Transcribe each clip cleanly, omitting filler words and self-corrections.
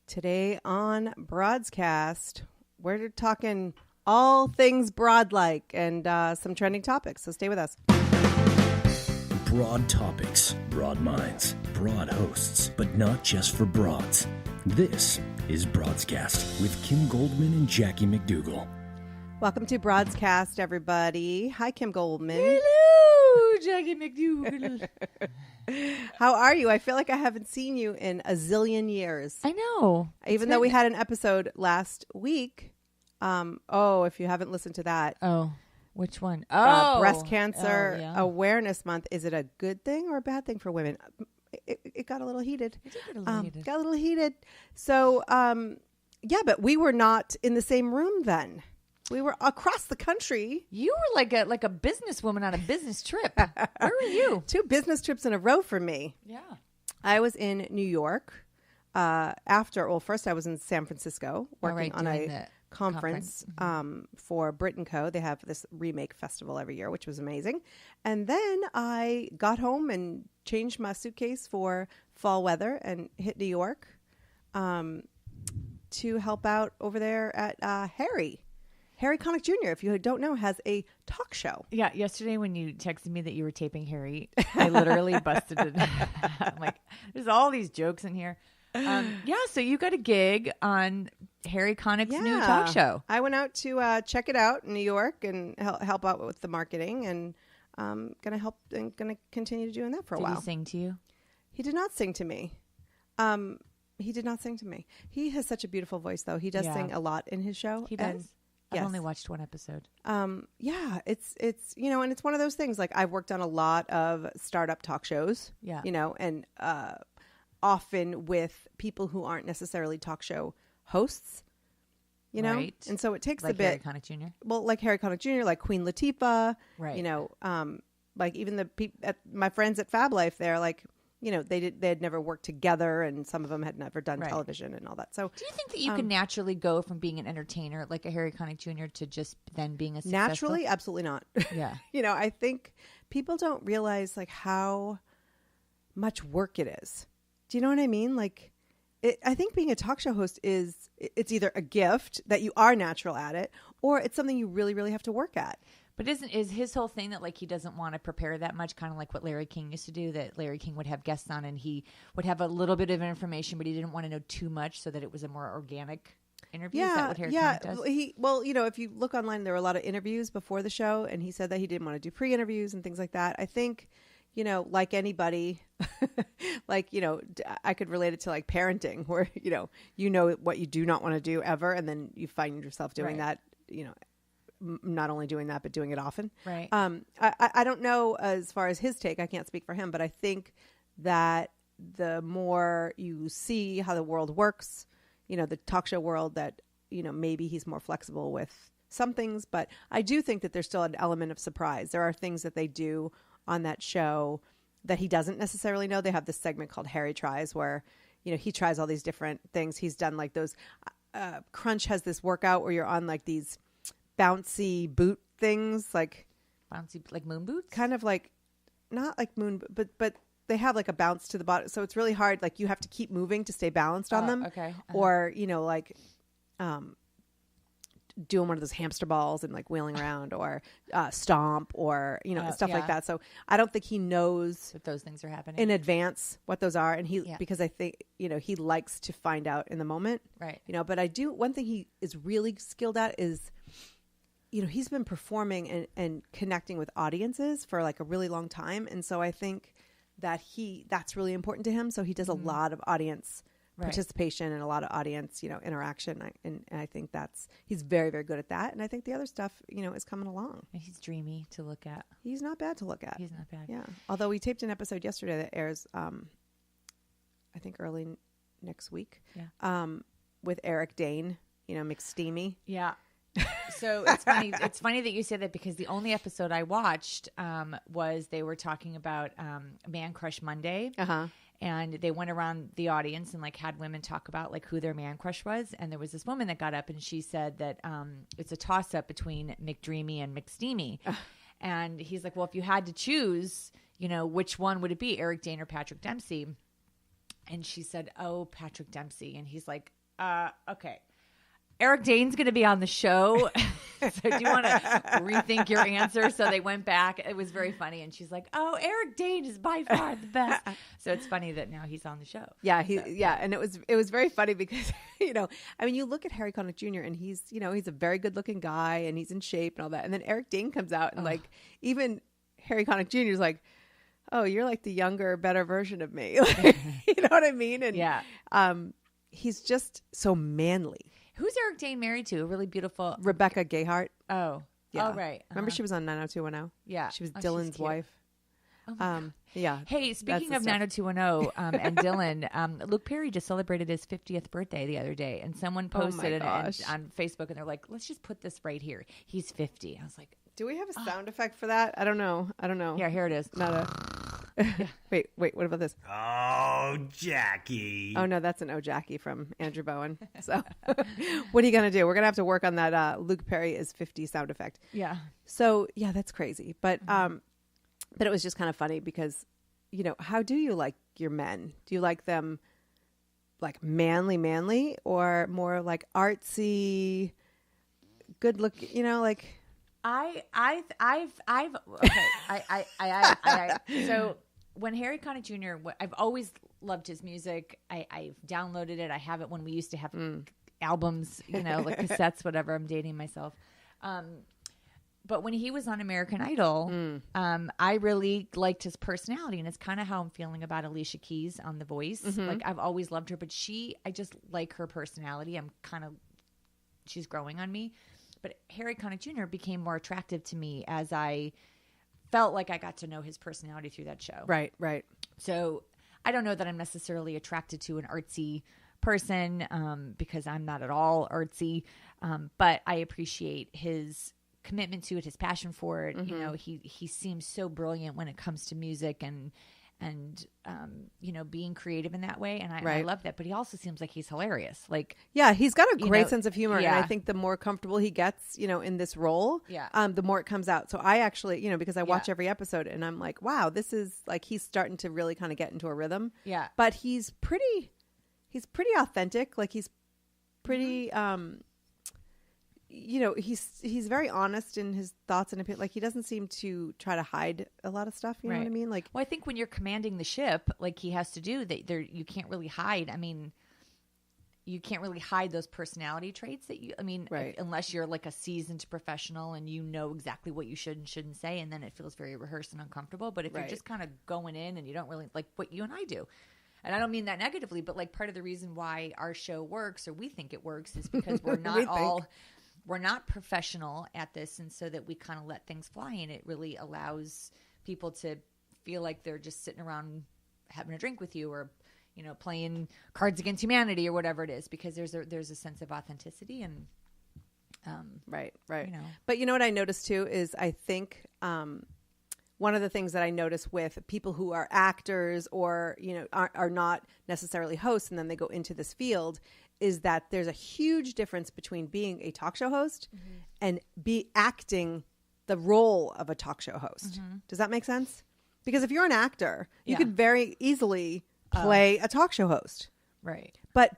Today on Broadscast, we're talking all things broad-like and some trending topics, so stay with us. Broad topics, broad minds, broad hosts, but not just for broads. This is Broadscast with Kim Goldman and Jackie McDougall. Welcome to Broadscast, everybody. Hi, Kim Goldman. Hello, Jackie McDougall. How are you? I feel like I haven't seen you in a zillion years. I know. Even though we had an episode last week. If you haven't listened to that. Oh, which one? Breast Cancer Awareness Month. Is it a good thing or a bad thing for women? It got a little heated. It did get a little heated. Got a little heated. So, but we were not in the same room then. We were across the country. You were like a businesswoman on a business trip. Where were you? 2 business trips in a row for me. Yeah. I was in New York. First I was in San Francisco working on a conference for Brit & Co. They have this remake festival every year, which was amazing. And then I got home and changed my suitcase for fall weather and hit New York to help out over there at Harry Connick Jr., if you don't know, has a talk show. Yeah, yesterday when you texted me that you were taping Harry, I literally busted it. I'm like, there's all these jokes in here. So you got a gig on Harry Connick's new talk show. I went out to check it out in New York and help out with the marketing, and gonna continue doing that for a while. Did he sing to you? He did not sing to me. He did not sing to me. He has such a beautiful voice, though. He does sing a lot in his show. He does. I've only watched one episode. It's and it's one of those things. Like, I've worked on a lot of startup talk shows. Yeah. And often with people who aren't necessarily talk show hosts. Right. And so it takes a bit. Like Harry Connick Jr. Well, like Harry Connick Jr., like Queen Latifah. Right. Like even my friends at Fab Life, they're like, they had never worked together, and some of them had never done television and all that. So, do you think that you can naturally go from being an entertainer like a Harry Connick Jr. to just then being a successful? Naturally? Absolutely not. Yeah. I think people don't realize like how much work it is. Do you know what I mean? Like, I think being a talk show host it's either a gift that you are natural at it, or it's something you really, really have to work at. But is his whole thing that like he doesn't want to prepare that much, kind of like what Larry King used to do, that Larry King would have guests on and he would have a little bit of information, but he didn't want to know too much so that it was a more organic interview? Is that what Harry Connick does? If you look online, there were a lot of interviews before the show, and he said that he didn't want to do pre-interviews and things like that. I think, like anybody, I could relate it to like parenting, where, what you do not want to do ever, and then you find yourself doing that, not only doing that, but doing it often. Right. I don't know as far as his take. I can't speak for him, but I think that the more you see how the world works, the talk show world, that, maybe he's more flexible with some things, but I do think that there's still an element of surprise. There are things that they do on that show that he doesn't necessarily know. They have this segment called Harry Tries, where, he tries all these different things. He's done like those, Crunch has this workout where you're on like these bouncy boot things, like moon boots, kind of like, not like moon, but they have like a bounce to the bottom, so it's really hard. Like, you have to keep moving to stay balanced on them. Okay. Or doing one of those hamster balls and like wheeling around, or stomp, or stuff like that. So I don't think he knows that those things are happening in advance, what those are, and because I think he likes to find out in the moment, right? But one thing he is really skilled at is, he's been performing and connecting with audiences for like a really long time. And so I think that that's really important to him. So he does a lot of audience participation and a lot of audience, interaction. And I think he's very, very good at that. And I think the other stuff, is coming along. And he's dreamy to look at. He's not bad to look at. He's not bad. Yeah. Although we taped an episode yesterday that airs, I think early next week. Yeah. With Eric Dane, McSteamy. Yeah. So it's funny. It's funny that you say that, because the only episode I watched was they were talking about Man Crush Monday, and they went around the audience and like had women talk about like who their man crush was, and there was this woman that got up and she said that it's a toss up between McDreamy and McSteamy, and he's like, well, if you had to choose, which one would it be, Eric Dane or Patrick Dempsey? And she said, oh, Patrick Dempsey. And he's like, Okay. Eric Dane's going to be on the show. So do you want to rethink your answer? So they went back. It was very funny. And she's like, oh, Eric Dane is by far the best. So it's funny that now he's on the show. Yeah. And it was very funny because, you look at Harry Connick Jr. and he's a very good looking guy and he's in shape and all that. And then Eric Dane comes out and even Harry Connick Jr. is like, oh, you're like the younger, better version of me. You know what I mean? And he's just so manly. Who's Eric Dane married to? A really beautiful Rebecca Gayheart. Oh, yeah. Oh, right. Remember she was on 90210? Yeah. She was Dylan's wife. Oh yeah. Hey, speaking of 90210 and Dylan, Luke Perry just celebrated his 50th birthday the other day, and someone posted it on Facebook, and they're like, "Let's just put this right here. He's 50." I was like, "Do we have a sound effect for that? I don't know. Yeah, here it is. Not a. Wait. What about this? Oh, Jackie. Oh no, that's an "Oh Jackie" from Andrew Bowen. So, what are you gonna do? We're gonna have to work on that. Luke Perry is 50 sound effect. Yeah. So yeah, that's crazy. But it was just kind of funny because, how do you like your men? Do you like them like manly, or more like artsy, good look? Like. So when Harry Connick Jr., I've always loved his music. I've downloaded it. I have it when we used to have albums, like cassettes, whatever. I'm dating myself. But when he was on American Idol, I really liked his personality, and it's kind of how I'm feeling about Alicia Keys on The Voice. Mm-hmm. Like I've always loved her, but I just like her personality. She's growing on me. But Harry Connick Jr. became more attractive to me as I felt like I got to know his personality through that show. Right. So I don't know that I'm necessarily attracted to an artsy person because I'm not at all artsy. But I appreciate his commitment to it, his passion for it. Mm-hmm. He seems so brilliant when it comes to music and being creative in that way. And I love that. But he also seems like he's hilarious. Like, yeah, he's got a great sense of humor. Yeah. And I think the more comfortable he gets, in this role, the more it comes out. So I actually, because I watch every episode and I'm like, wow, this is like, he's starting to really kind of get into a rhythm. Yeah. But he's pretty authentic. Like he's pretty, he's very honest in his thoughts and opinions. Like he doesn't seem to try to hide a lot of stuff. You know what I mean? Like, well, I think when you're commanding the ship, like he has to do, you can't really hide. I mean, you can't really hide those personality traits unless you're like a seasoned professional and you know exactly what you should and shouldn't say, and then it feels very rehearsed and uncomfortable. But if you're just kind of going in and you don't really like what you and I do. And I don't mean that negatively, but like part of the reason why our show works, or we think it works, is because we're not we're not professional at this, and so that we kind of let things fly, and it really allows people to feel like they're just sitting around having a drink with you, or playing Cards Against Humanity or whatever it is, because there's a sense of authenticity and right. But you know what I noticed too is I think one of the things that I notice with people who are actors or are not necessarily hosts, and then they go into this field, is that there's a huge difference between being a talk show host and acting the role of a talk show host. Does that make sense? Because if you're an actor, you could very easily play a talk show host. Right. But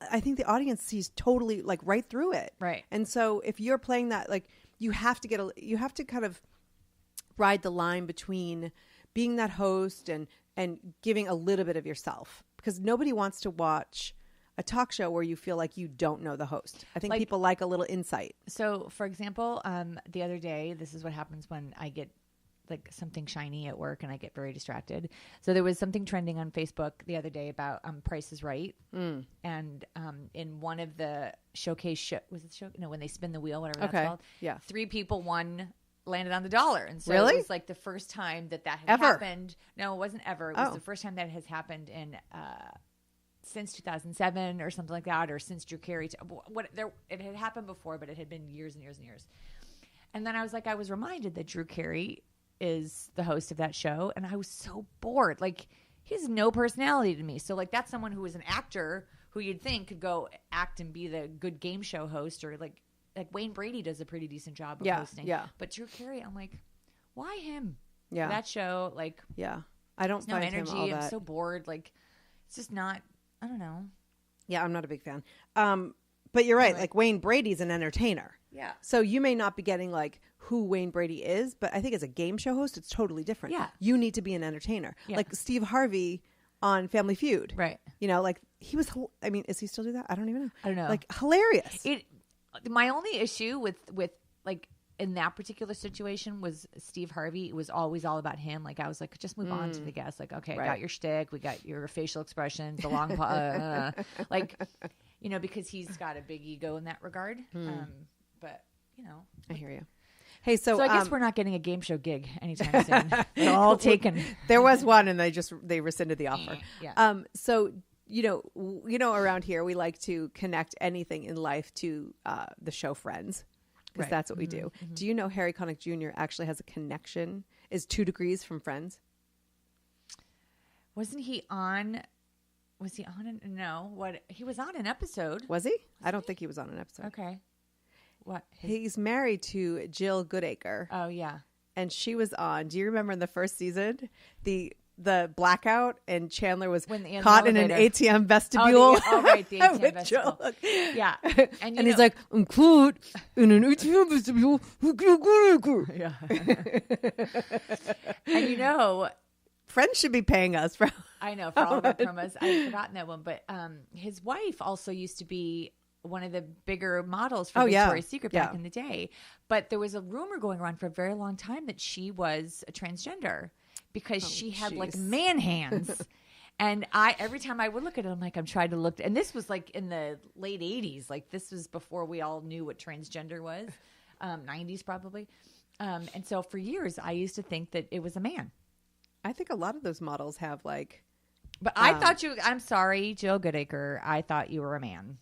I think the audience sees totally like right through it. Right. And so if you're playing that, like you have to kind of ride the line between being that host and giving a little bit of yourself, because nobody wants to watch a talk show where you feel like you don't know the host. I think people like a little insight. So, for example, the other day, this is what happens when I get like something shiny at work and I get very distracted. So there was something trending on Facebook the other day about Price is Right. And in one of the showcase when they spin the wheel, whatever that's called. Yeah. 3 people landed on the dollar. And so really? It was like the first time that had ever happened. No, it wasn't ever. It was the first time that has happened in since 2007 or something like that, or since Drew Carey. It had happened before, but it had been years and years and years. And then I was reminded that Drew Carey is the host of that show, and I was so bored. Like, he has no personality to me. So like, that's someone who is an actor who you'd think could go act and be the good game show host, or like Wayne Brady does a pretty decent job of hosting. Yeah. But Drew Carey, I'm like, why him? Yeah. For that show, like, yeah, I don't find no energy. him all that. I'm so bored. Like, it's just not. I don't know. Yeah, I'm not a big fan. But you're right. Like Wayne Brady's an entertainer. Yeah. So you may not be getting like who Wayne Brady is, but I think as a game show host, it's totally different. Yeah. You need to be an entertainer. Yeah. Like Steve Harvey on Family Feud. Right. You know, like he was, I mean, is he still do that? I don't even know. I don't know. Like hilarious. My only issue with like in that particular situation was Steve Harvey. It was always all about him. Like I was like, just move on to the guest. Like, okay, got your shtick. We got your facial expressions, the long, like, you know, because he's got a big ego in that regard. But you know, I hear you. Hey, so I guess we're not getting a game show gig anytime soon. They're all taken. There was one, and they rescinded the offer. Yeah. So you know, around here we like to connect anything in life to the show Friends, because that's what we do. Mm-hmm. Do you know Harry Connick Jr. actually has a connection? Is 2 degrees from Friends? Wasn't he on? Was he on? No. What? He was on an episode. Was he? I don't think he was on an episode. Okay. What? He's married to Jill Goodacre. Oh yeah. And she was on. Do you remember in the first season the blackout and Chandler was caught in an ATM vestibule? Right, the ATM vestibule. Yeah. And he's like, I'm caught in an ATM vestibule. Yeah. And you know, Friends should be paying us for. I know, for all of our promos. I've forgotten that one, but his wife also used to be one of the bigger models for Victoria's Secret back in the day. But there was a rumor going around for a very long time that she was a transgender because she had like man hands. And every time I would look at it, I'm like, I'm trying to look. And this was like in the late 80s. Like this was before we all knew what transgender was. 90s probably. And so for years, I used to think that it was a man. I think a lot of those models have like. But I thought I'm sorry, Jill Goodacre. I thought you were a man.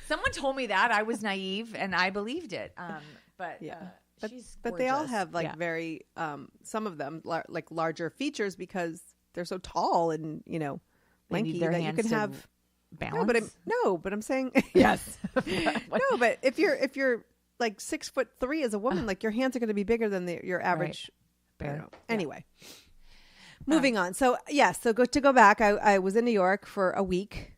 Someone told me that. I was naive and I believed it. But she's gorgeous. But they all have like very some of them like larger features because they're so tall and lanky that you can have balance. But I'm saying yes. No, but if you're like 6'3" as a woman, like your hands are going to be bigger than your average. Bear. Anyway, moving on. So to go back, I was in New York for a week.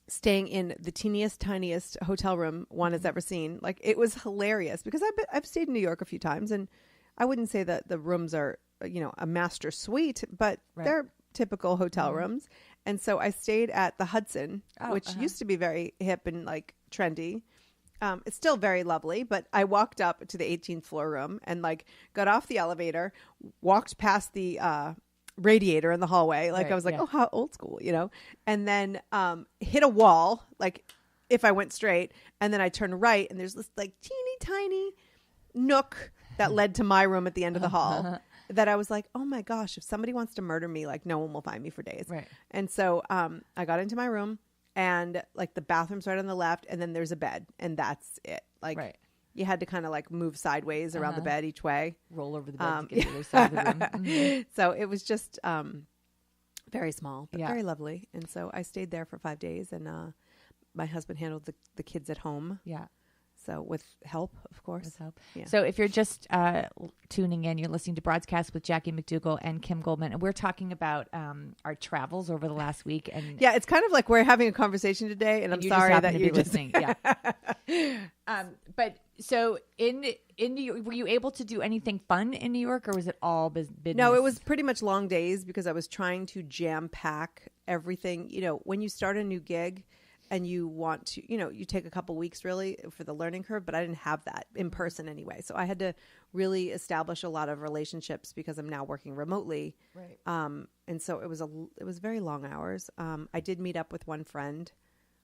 Staying in the teeniest, tiniest hotel room one has ever seen. Like it was hilarious because I've stayed in New York a few times, and I wouldn't say that the rooms are a master suite, but they're typical hotel rooms. And so I stayed at the Hudson, which used to be very hip and like trendy. It's still very lovely, but I walked up to the 18th floor room and like got off the elevator, walked past the radiator in the hallway. Like I was like, oh, how old school, and then hit a wall, like if I went straight, and then I turned right and there's this like teeny tiny nook that led to my room at the end of the hall that I was like, oh my gosh, if somebody wants to murder me, like no one will find me for days. Right. And so I got into my room and like the bathroom's right on the left and then there's a bed and that's it. Like you had to kind of like move sideways around the bed each way. Roll over the bed to get to the other side of the room. Mm-hmm. So it was just very small, but very lovely. And so I stayed there for 5 days and my husband handled the kids at home. Yeah. So with help, of course. With help. Yeah. So if you're just tuning in, you're listening to Broadscast with Jackie McDougall and Kim Goldman. And we're talking about our travels over the last week. And yeah, it's kind of like we're having a conversation today. And I'm sorry that you're listening. Yeah. But so in New York, were you able to do anything fun in New York or was it all business? No, it was pretty much long days because I was trying to jam pack everything. When you start a new gig, and you want to, you take a couple weeks really for the learning curve, but I didn't have that in person anyway. So I had to really establish a lot of relationships because I'm now working remotely. Right. And so it was very long hours. I did meet up with one friend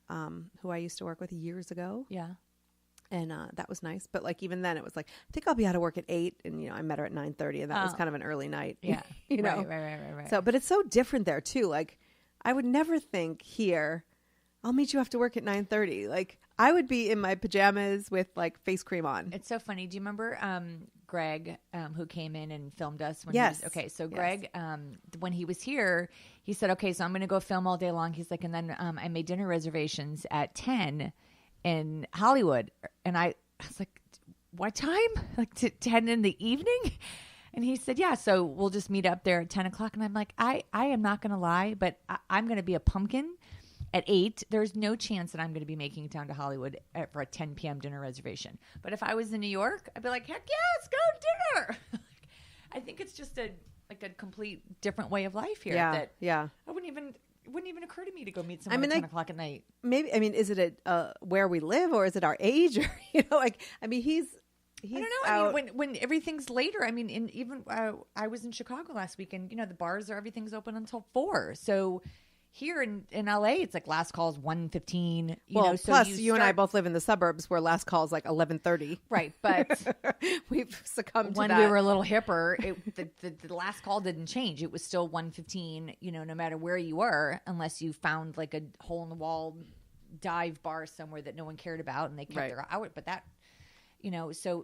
who I used to work with years ago. Yeah. And that was nice. But like even then it was like, I think I'll be out of work at 8. And, I met her at 9:30 and that was kind of an early night. Yeah. Right. So, but it's so different there too. Like I would never think here, I'll meet you after work at 9:30. Like I would be in my pajamas with like face cream on. It's so funny. Do you remember Greg who came in and filmed us? Yes. Okay. So Greg, when he was here, he said, okay, so I'm going to go film all day long. He's like, and then I made dinner reservations at 10 in Hollywood. And I was like, what time? Like 10 in the evening? And he said, yeah, so we'll just meet up there at 10 o'clock. And I'm like, I am not going to lie, but I'm going to be a pumpkin at 8. There's no chance that I'm going to be making it down to Hollywood for a 10 p.m. dinner reservation. But if I was in New York, I'd be like, heck yeah, let's go to dinner. I think it's just a complete different way of life here. Yeah, that yeah. I wouldn't even occur to me to go meet someone at 10 o'clock at night. Maybe, I mean, is it where we live, or is it our age? Or, he's I don't know. out. I mean, when everything's later, I mean, I was in Chicago last week, and the bars everything's open until 4. So here in LA, it's like last call is 1:15. So plus you and I both live in the suburbs where last call is like 11:30. Right, but we've succumbed to when that. we were a little hipper, the last call didn't change. It was still 1:15. No matter where you were, unless you found like a hole in the wall dive bar somewhere that no one cared about, and they kept their hour. But that.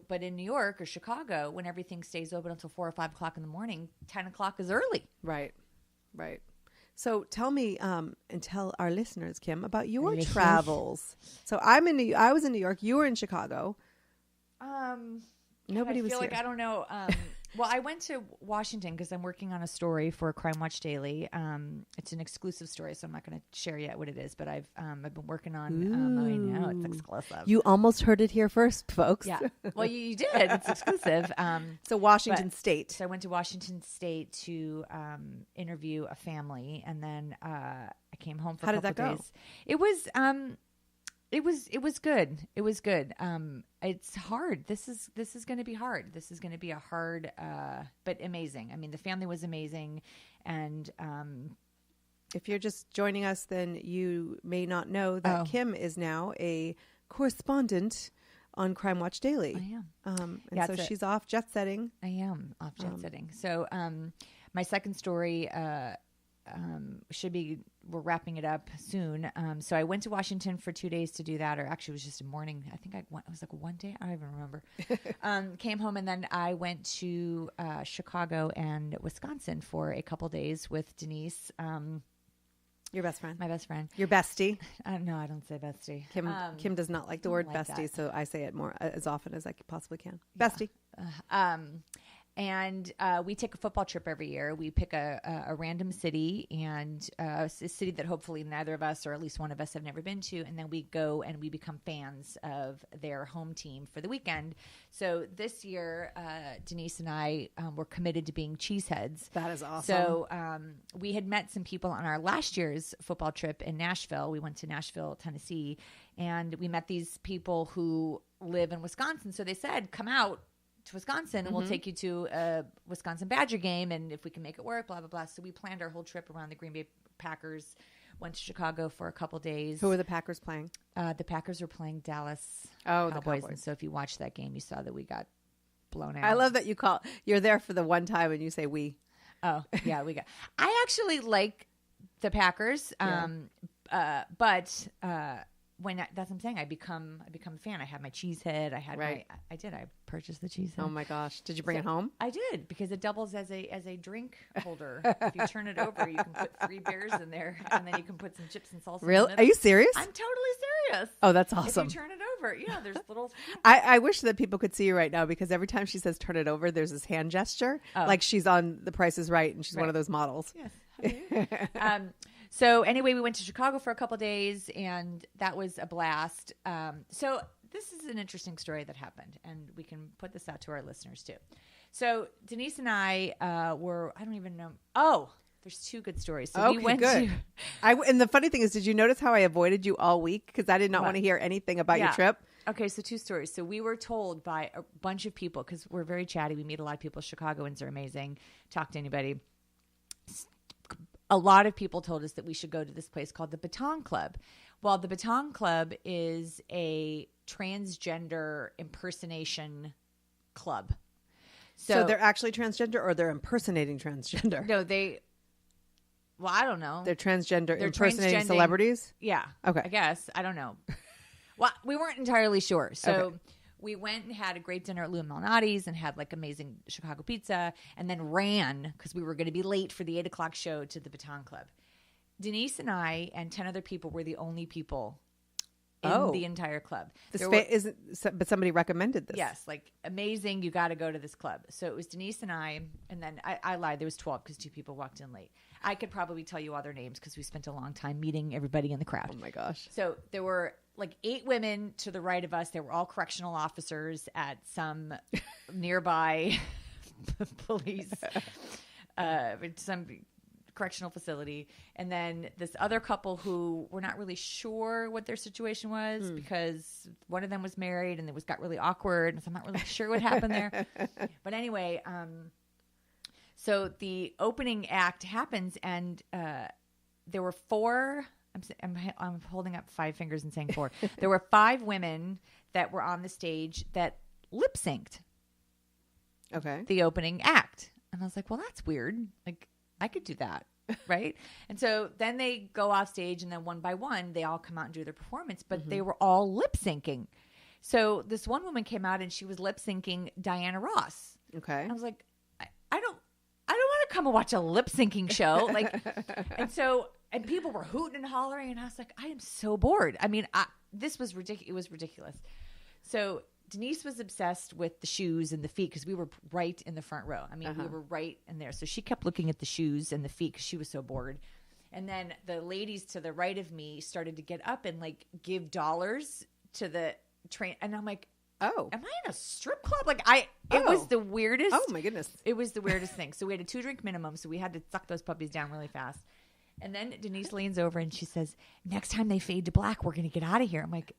But in New York or Chicago, when everything stays open until 4 or 5 o'clock in the morning, 10 o'clock is early. Right. So tell me, and tell our listeners, Kim, about your travels. So I was in New York. You were in Chicago. Nobody was here. I don't know. Well, I went to Washington because I'm working on a story for Crime Watch Daily. It's an exclusive story, so I'm not going to share yet what it is. But I've been working on. I know it's exclusive. You almost heard it here first, folks. Yeah. Well, you did. It's exclusive. So Washington State. So I went to Washington State to interview a family, and then I came home for a couple days. Go? It was. It was good. It was good. It's hard. This is going to be hard. This is going to be a hard, but amazing. I mean, the family was amazing, and if you're just joining us, then you may not know that Kim is now a correspondent on Crime Watch Daily. I am, and so she's off jet setting. I am off jet setting. So my second story we're wrapping it up soon. So I went to Washington for 2 days to do that, or actually it was just a morning. I think it was like one day. I don't even remember. Came home, and then I went to Chicago and Wisconsin for a couple days with Denise. Your best friend. My best friend. Your bestie. No, I don't say bestie. Kim does not like the word bestie, that. So I say it more as often as I possibly can. Bestie. And we take a football trip every year. We pick a random city, and a city that hopefully neither of us or at least one of us have never been to. And then we go and we become fans of their home team for the weekend. So this year, Denise and I were committed to being cheeseheads. That is awesome. So we had met some people on our last year's football trip in Nashville. We went to Nashville, Tennessee, and we met these people who live in Wisconsin. So they said, come out to Wisconsin, and we'll take you to a Wisconsin Badger game, and if we can make it work, blah, blah, blah. So we planned our whole trip around the Green Bay Packers, went to Chicago for a couple days. Who were the Packers playing? The Packers were playing Dallas Cowboys. The Cowboys. And so if you watched that game, you saw that we got blown out. I love that you're there for the one time and you say we. Oh, yeah, we got. I actually like the Packers, but when that's what I'm saying, I become a fan. I had my cheese head. I had I purchased the cheese head. Oh my gosh. Did you bring it home? I did, because it doubles as a drink holder. If you turn it over, you can put 3 beers in there, and then you can put some chips and salsa. Really? Are you serious? I'm totally serious. Oh, that's awesome. If you turn it over, there's little. I wish that people could see you right now, because every time she says turn it over, there's this hand gesture, like she's on The Price is Right, and she's one of those models. Yes. So anyway, we went to Chicago for a couple days, and that was a blast. So this is an interesting story that happened, and we can put this out to our listeners too. So Denise and I were, I don't even know. Oh, there's 2 good stories. So okay, we went good. And the funny thing is, did you notice how I avoided you all week? Because I did not want to hear anything about your trip. Okay, so 2 stories. So we were told by a bunch of people, because we're very chatty. We meet a lot of people. Chicagoans are amazing. Talk to anybody. A lot of people told us that we should go to this place called the Baton Club. Well, the Baton Club is a transgender impersonation club. So they're actually transgender, or they're impersonating transgender? No, I don't know. They're transgender, impersonating celebrities? Yeah. Okay. I guess. I don't know. Well, we weren't entirely sure. So we went and had a great dinner at Lou Malnati's and had like amazing Chicago pizza, and then ran because we were going to be late for the 8 o'clock show to the Baton Club. Denise and I and 10 other people were the only people in the entire club. But somebody recommended this. Yes, like amazing. You got to go to this club. So it was Denise and I, and then I lied. There was 12 because 2 people walked in late. I could probably tell you all their names because we spent a long time meeting everybody in the crowd. Oh my gosh. So there were like 8 women to the right of us. They were all correctional officers at some nearby police, some correctional facility. And then this other couple who we're not really sure what their situation was because one of them was married and got really awkward. And so I'm not really sure what happened there. But anyway, so the opening act happens and there were 4... I'm holding up 5 fingers and saying 4. There were 5 women that were on the stage that lip synced. Okay. The opening act. And I was like, well, that's weird. Like, I could do that. Right. And so then they go off stage and then one by one, they all come out and do their performance, but they were all lip syncing. So this one woman came out and she was lip syncing Diana Ross. Okay. And I was like, I don't want to come and watch a lip syncing show. Like, and people were hooting and hollering, and I was like, I am so bored. I mean, this was ridiculous. It was ridiculous. So Denise was obsessed with the shoes and the feet because we were right in the front row. I mean, we were right in there. So she kept looking at the shoes and the feet because she was so bored. And then the ladies to the right of me started to get up and like give dollars to the train. And I'm like, oh, am I in a strip club? Like it was the weirdest. Oh my goodness. It was the weirdest thing. So we had a 2-drink minimum. So we had to suck those puppies down really fast. And then Denise leans over and she says, next time they fade to black, we're going to get out of here. I'm like,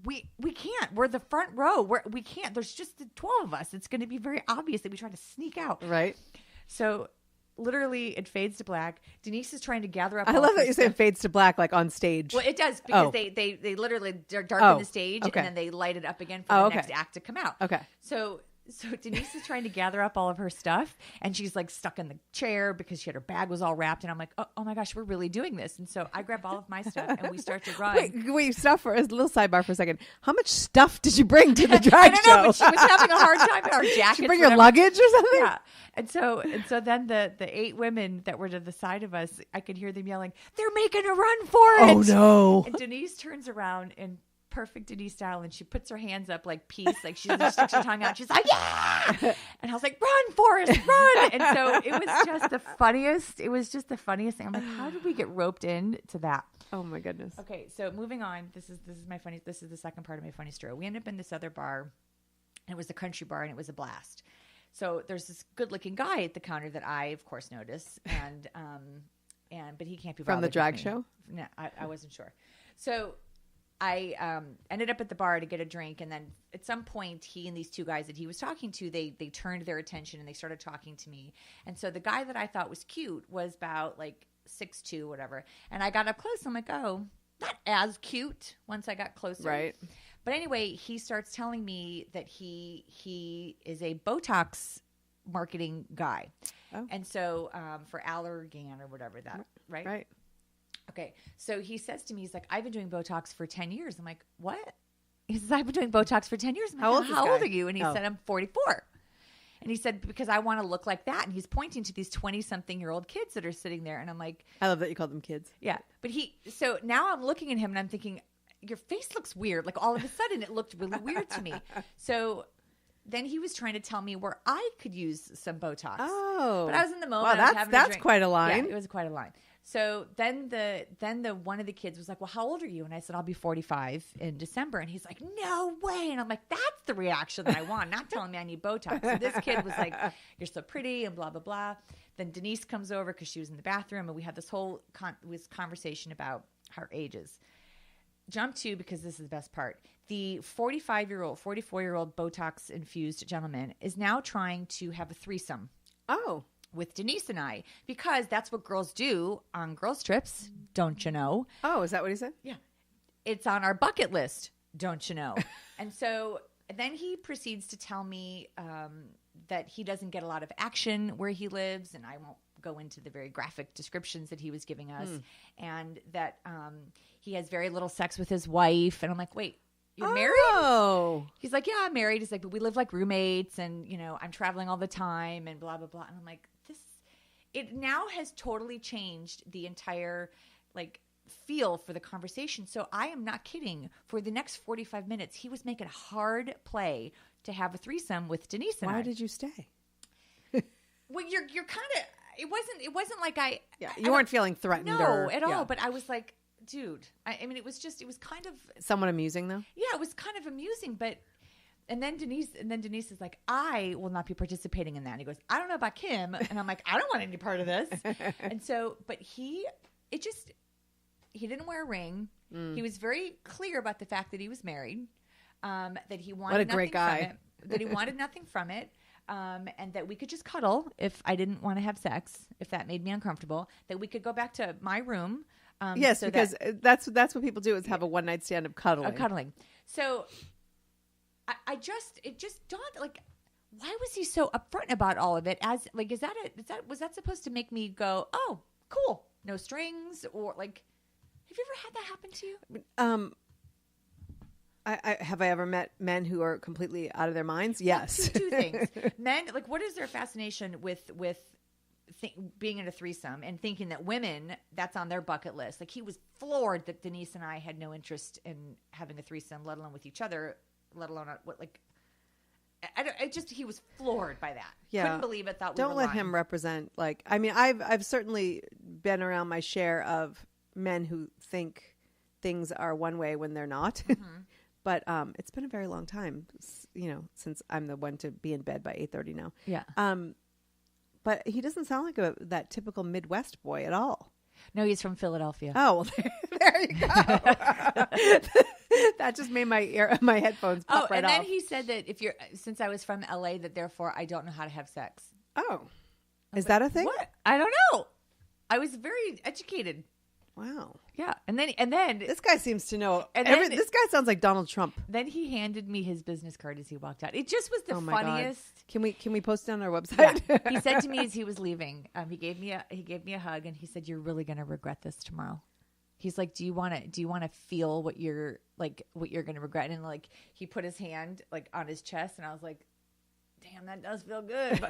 we can't. We're the front row. We can't. There's just the 12 of us. It's going to be very obvious that we try to sneak out. Right. So literally it fades to black. Denise is trying to gather up. I love that you say fades to black, like on stage. Well, it does because they literally darken the stage and then they light it up again for the next act to come out. Okay. So Denise is trying to gather up all of her stuff and she's like stuck in the chair because her bag was all wrapped. And I'm like, oh my gosh, we're really doing this. And so I grab all of my stuff and we start to run. Wait, stop for a little sidebar for a second. How much stuff did you bring to the drag show? I don't know, but she was having a hard time in our jackets. Did you bring your luggage or something? Yeah. And so then the 8 women that were to the side of us, I could hear them yelling, they're making a run for it. Oh no. And Denise turns around in perfect Denise style and she puts her hands up like peace, like she just sticks her tongue out. She's like, yeah. And I was like, run, Forrest, run. And so it was just the funniest. It was just the funniest thing. I'm like, how did we get roped into that? Oh my goodness. Okay. So moving on, this is the second part of my funny story. We ended up in this other bar and it was the country bar and it was a blast. So there's this good looking guy at the counter that I of course notice but he can't be from the drag show. No, I wasn't sure. So I ended up at the bar to get a drink, and then at some point, he and these 2 guys that he was talking to, they turned their attention and they started talking to me. And so the guy that I thought was cute was about like 6'2", whatever. And I got up close. I'm like, oh, not as cute once I got closer. Right. But anyway, he starts telling me that he is a Botox marketing guy. Oh. And so for Allergan or whatever that, right? Right. Okay, so he says to me, he's like, I've been doing Botox for 10 years. I'm like, what? He says, I've been doing Botox for 10 years. I'm like, how old are you? And he said, I'm 44. And he said, because I want to look like that. And he's pointing to these 20-something-year-old kids that are sitting there. And I'm like. I love that you call them kids. Yeah. But so now I'm looking at him and I'm thinking, your face looks weird. Like all of a sudden it looked really weird to me. So then he was trying to tell me where I could use some Botox. Oh. But I was in the moment. Wow, that's quite a line. Yeah, it was quite a line. So then the one of the kids was like, well, how old are you? And I said, I'll be 45 in December. And he's like, no way. And I'm like, that's the reaction that I want, not telling me I need Botox. So this kid was like, you're so pretty and blah, blah, blah. Then Denise comes over because she was in the bathroom and we had this whole conversation about our ages. Jump to, because this is the best part. The 44-year-old Botox infused gentleman is now trying to have a threesome. Oh. With Denise and I, because that's what girls do on girls' trips, don't you know? Oh, is that what he said? Yeah. It's on our bucket list, don't you know? And so then he proceeds to tell me that he doesn't get a lot of action where he lives, and I won't go into the very graphic descriptions that he was giving us, and that he has very little sex with his wife. And I'm like, wait. You're married? Oh. He's like, yeah, I'm married. He's like, but we live like roommates and, I'm traveling all the time and blah, blah, blah. And I'm like, it now has totally changed the entire, like, feel for the conversation. So I am not kidding. For the next 45 minutes, he was making a hard play to have a threesome with Denise and I. Why did you stay? Well, you're kind of. It wasn't like I. Yeah, you weren't feeling threatened. No, at all. But I was like, dude. I mean, it was kind of somewhat amusing, though. Yeah, it was kind of amusing, but. And then Denise is like, I will not be participating in that. And he goes, I don't know about Kim. And I'm like, I don't want any part of this. And so, but he didn't wear a ring. He was very clear about the fact that he was married, that he wanted what a great guy. from it, that he wanted nothing from it. And that we could just cuddle if I didn't want to have sex, if that made me uncomfortable, that we could go back to my room. Yes, so because that's what people do is have a one night stand of cuddling. So it just dawned, like, why was he so upfront about all of it? As like, was that supposed to make me go, oh, cool, no strings, or like, have you ever had that happen to you? Have I ever met men who are completely out of their minds? Yes. Two things. Men, like, what is their fascination with being in a threesome and thinking that women, that's on their bucket list? Like, he was floored that Denise and I had no interest in having a threesome, let alone with each other, let alone what, like, he was floored by that. Yeah. Couldn't believe it. Thought we don't were let lying. him represent, like, I mean, I've certainly been around my share of men who think things are one way when they're not. Mm-hmm. But it's been a very long time, since I'm the one to be in bed by 8:30 now. Yeah. But he doesn't sound like that typical Midwest boy at all. No, he's from Philadelphia. Oh, well, there you go. That just made my headphones pop right off. And then he said that since I was from LA, that therefore I don't know how to have sex. Oh, is that a thing? What? I don't know. I was very educated. Wow. Yeah. And then this guy seems to know. This guy sounds like Donald Trump. Then he handed me his business card as he walked out. It just was the funniest. God. Can we post it on our website? Yeah. He said to me as he was leaving, he gave me a hug and he said, "You're really going to regret this tomorrow." He's like, "Do you want to feel what you're going to regret?" And like, he put his hand like on his chest and I was like, damn, that does feel good.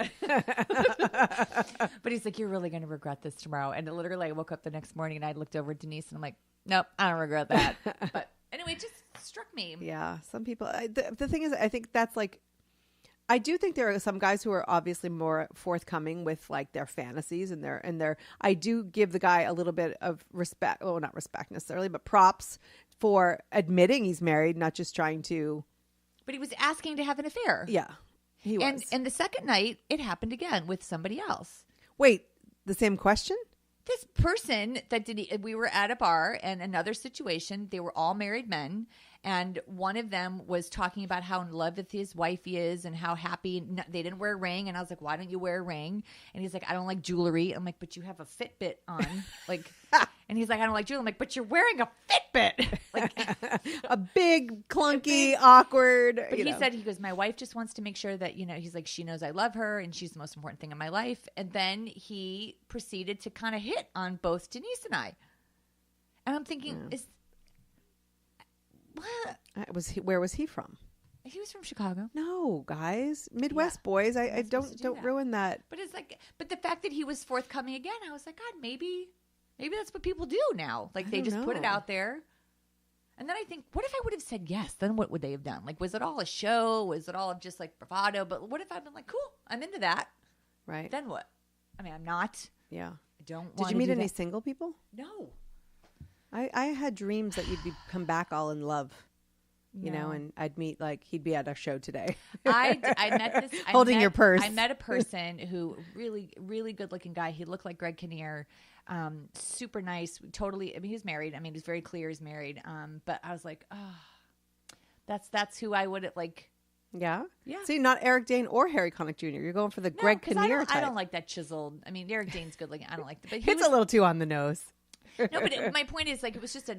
But he's like, "You're really going to regret this tomorrow." And literally I woke up the next morning and I looked over at Denise and I'm like, "Nope, I don't regret that." But anyway, it just struck me. Yeah. Some people, the thing is, I think that's like, I do think there are some guys who are obviously more forthcoming with like their fantasies and their, I do give the guy a little bit of respect. Well, not respect necessarily, but props for admitting he's married, not just trying to. But he was asking to have an affair. Yeah. He was. And the second night, it happened again with somebody else. Wait, the same question? This person we were at a bar and another situation, they were all married men. And one of them was talking about how in love with his wife he is and how happy they didn't wear a ring. And I was like, "Why don't you wear a ring?" And he's like, "I don't like jewelry." I'm like, "But you have a Fitbit on." Like, and he's like, "I don't like jewelry." I'm like, "But you're wearing a Fitbit." Like a big, clunky, awkward. But he said, he goes, "My wife just wants to make sure that, he's like, she knows I love her and she's the most important thing in my life." And then he proceeded to kind of hit on both Denise and I. And I'm thinking, what? Where was he from? He was from Chicago. No, guys, Midwest boys. I don't ruin that. But it's like, but the fact that he was forthcoming again, I was like, God, maybe that's what people do now. Like they just put it out there. And then I think, what if I would have said yes? Then what would they have done? Like, was it all a show? Was it all just like bravado? But what if I've been like, cool, I'm into that. Right. Then what? I mean, I'm not. Yeah. I don't. Did you meet any single people? No. I had dreams that you'd come back all in love, and I'd meet, like, he'd be at our show today. I met this. Holding your purse. I met a person who really, really good looking guy. He looked like Greg Kinnear. Super nice. Totally. I mean, he's married. I mean, he's very clear he's married. But I was like, oh, that's who I would like. Yeah. Yeah. See, not Eric Dane or Harry Connick Jr. You're going for the Greg Kinnear type. I don't like that chiseled. I mean, Eric Dane's good looking. I don't like that. But it's a little too on the nose. No, but my point is, like, it was just a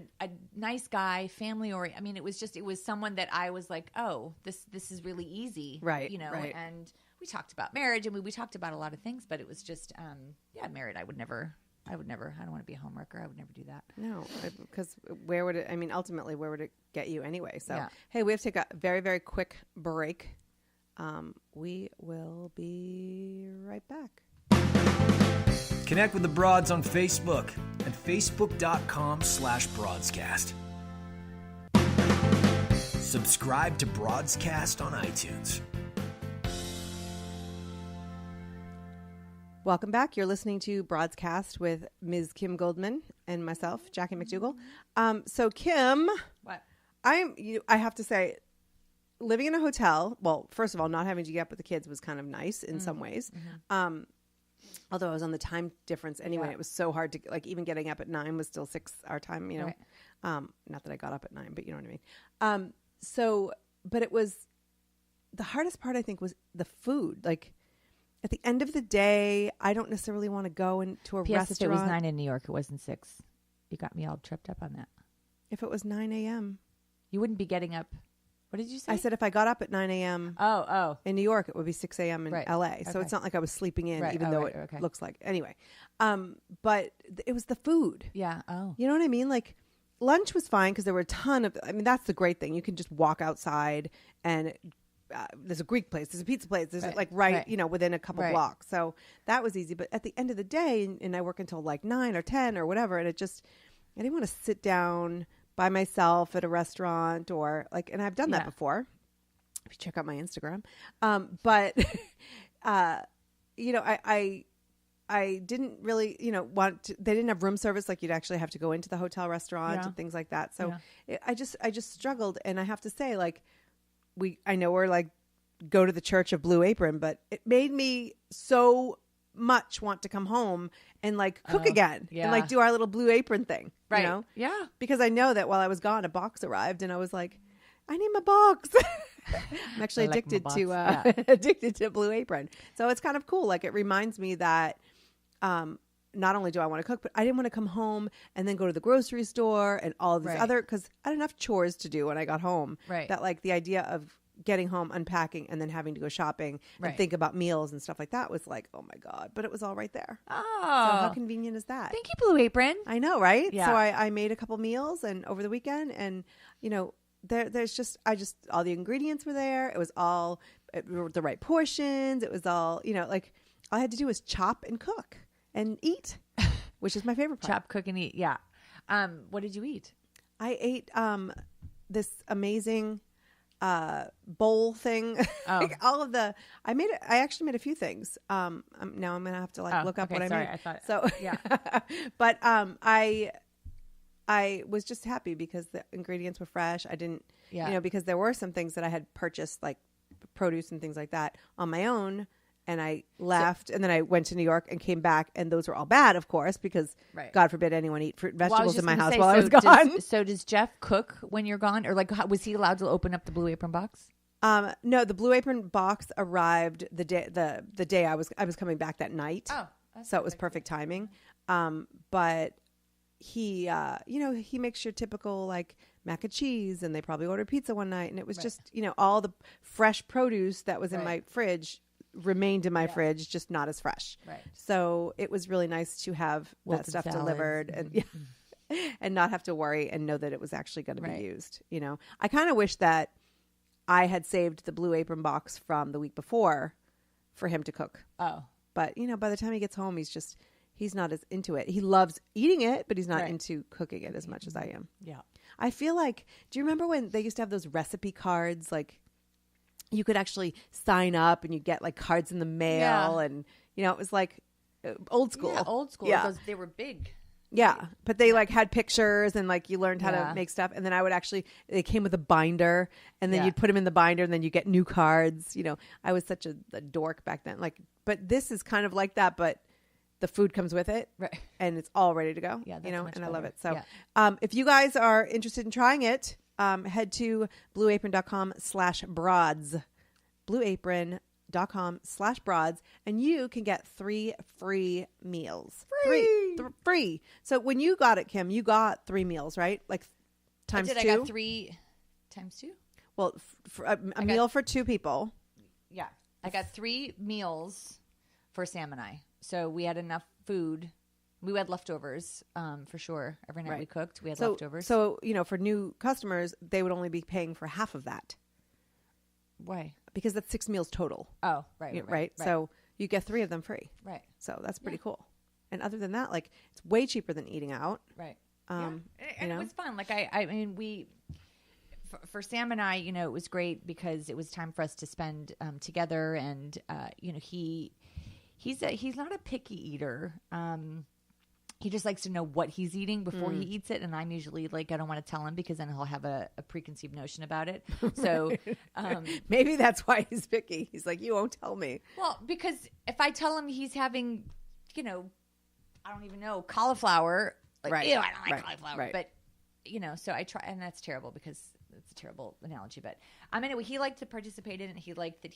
nice guy, family oriented. I mean, it was someone that I was like, oh, this is really easy. Right. Right. And we talked about marriage and we talked about a lot of things, but it was just, married. I don't want to be a homewrecker. I would never do that. No, because ultimately, where would it get you anyway? So, Hey, we have to take a very, very quick break. We will be right back. Connect with the Broads on Facebook. at facebook.com/broadscast. Subscribe to Broadscast on iTunes. Welcome back. You're listening to Broadscast with Ms. Kim Goldman and myself, Jackie McDougall. So Kim, What? I have to say, living in a hotel, well, first of all, not having to get up with the kids was kind of nice in some ways. Mm-hmm. Although I was on the time difference anyway, it was so hard to, like, even getting up at 9 was still 6 our time, you know. Right. Not that I got up at 9, but you know what I mean. But it was, the hardest part I think was the food. Like, at the end of the day, I don't necessarily want to go into a restaurant. If it was 9 in New York, it wasn't 6. You got me all tripped up on that. If it was 9 a.m. You wouldn't be getting up. What did you say? I said if I got up at 9 a.m. in New York, it would be 6 a.m. in L.A. So it's not like I was sleeping in, even though it looks like. Anyway, but it was the food. Yeah. Oh. You know what I mean? Like, lunch was fine because there were a ton of, I mean, that's the great thing. You can just walk outside and there's a Greek place, there's a pizza place, there's you know, within a couple blocks. So that was easy. But at the end of the day, and I work until like 9 or 10 or whatever, and I didn't want to sit down by myself at a restaurant or like, and I've done that before. If you check out my Instagram. But, you know, I didn't really, you know, they didn't have room service. Like, you'd actually have to go into the hotel restaurant and things like that. So I just struggled. And I have to say, like, I know we're like, go to the Church of Blue Apron, but it made me so much want to come home and like cook again and like do our little Blue Apron thing, you know? Yeah. Because I know that while I was gone, a box arrived and I was like, I need my box. I'm actually addicted to Blue Apron. So it's kind of cool. Like, it reminds me that, not only do I want to cook, but I didn't want to come home and then go to the grocery store and all of these other, because I had enough chores to do when I got home. Right. That, like, the idea of getting home, unpacking, and then having to go shopping and think about meals and stuff like that was like, oh my God. But it was all right there. Oh. So how convenient is that? Thank you, Blue Apron. I know, right? Yeah. So I made a couple meals and over the weekend, and, you know, there's just all the ingredients were there. It was all the right portions. It was all, you know, like, all I had to do was chop and cook and eat, which is my favorite part. Chop, cook, and eat. Yeah. What did you eat? I ate this amazing bowl thing. Like, all of the, I actually made a few things. Now I'm gonna have to look up what I made. I thought so. Yeah. But I was just happy because the ingredients were fresh. I didn't, you know, because there were some things that I had purchased, like produce and things like that, on my own. And I left, and then I went to New York and came back, and those were all bad, of course, because God forbid anyone eat fruit and vegetables in my house while I was gone. So does Jeff cook when you're gone, or like, was he allowed to open up the Blue Apron box? No, the Blue Apron box arrived the day I was coming back that night. Oh, so it was perfect timing. But he, you know, he makes your typical like mac and cheese, and they probably ordered pizza one night, and it was just, you know, all the fresh produce that was in my fridge remained in my fridge, just not as fresh. Right. So it was really nice to have that stuff delivered and and not have to worry and know that it was actually going to be used. You know, I kind of wish that I had saved the Blue Apron box from the week before for him to cook. Oh, but you know, by the time he gets home, he's not as into it. He loves eating it, but he's not into cooking it as much as I am. Yeah. I feel like, do you remember when they used to have those recipe cards? Like, you could actually sign up and you get like cards in the mail, and you know, it was like old school. Yeah, old school. Yeah. They were big. Yeah, but they like had pictures, and like you learned how to make stuff, and then they came with a binder, and then you'd put them in the binder, and then you get new cards. You know, I was such a dork back then. Like, but this is kind of like that, but the food comes with it, right? And it's all ready to go. Yeah, you know, and better. I love it. So, if you guys are interested in trying it, head to blueapron.com/broads, blueapron.com/broads, and you can get 3 free meals. Free. So when you got it, Kim, you got 3 meals, right? Like times 2. I got 3 times 2. Well, a meal for 2 people. Yeah, I got 3 meals for Sam and I. So we had enough food. We had leftovers, for sure. Every night we cooked, we had leftovers. So, you know, for new customers, they would only be paying for half of that. Why? Because that's 6 meals total. Oh, right. So you get 3 of them free. Right. So that's pretty cool. And other than that, like, it's way cheaper than eating out. Right. And it was fun. Like I mean, for Sam and I, you know, it was great because it was time for us to spend together. And you know, he's not a picky eater. He just likes to know what he's eating before he eats it. And I'm usually like, I don't want to tell him because then he'll have a preconceived notion about it. So maybe that's why he's picky. He's like, you won't tell me. Well, because if I tell him he's having, you know, I don't even know, cauliflower, like, ew, I don't like cauliflower. Right. But, you know, so I try, and that's terrible because it's a terrible analogy. But anyway, he liked to participate in it. He liked that